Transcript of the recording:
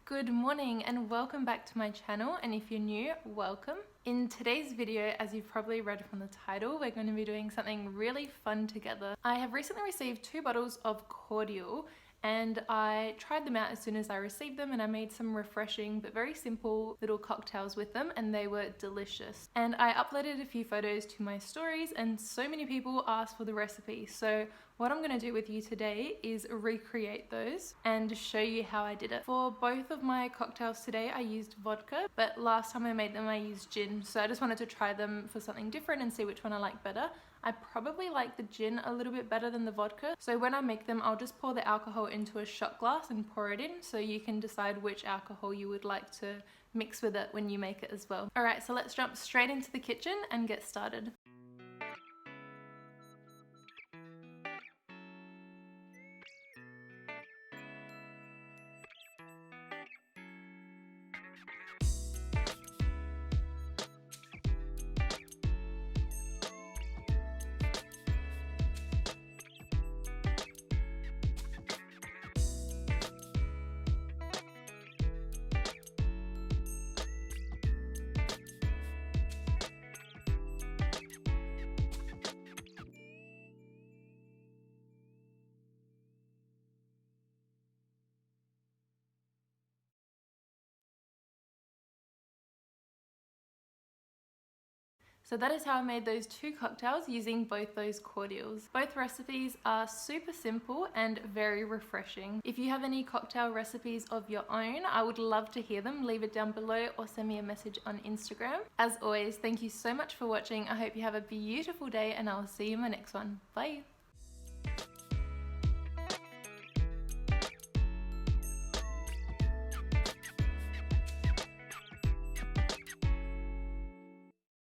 Good morning and welcome back to my channel, and if you're new, welcome. In today's video, as you've probably read from the title, we're going to be doing something really fun together. I have recently received 2 bottles of Cordial and I tried them out as soon as I received them, and I made some refreshing but very simple little cocktails with them, and they were delicious. And I uploaded a few photos to my stories and so many people asked for the recipe. So what I'm going to do with you today is recreate those and show you how I did it. For both of my cocktails today I used vodka, but last time I made them I used gin, so I just wanted to try them for something different and see which one I like better. I probably like the gin a little bit better than the vodka, so when I make them I'll just pour the alcohol into a shot glass and pour it in, so you can decide which alcohol you would like to mix with it when you make it as well. Alright, so let's jump straight into the kitchen and get started. So that is how I made those 2 cocktails using both those cordials. Both recipes are super simple and very refreshing. If you have any cocktail recipes of your own, I would love to hear them. Leave it down below or send me a message on Instagram. As always, thank you so much for watching. I hope you have a beautiful day and I'll see you in my next one. Bye!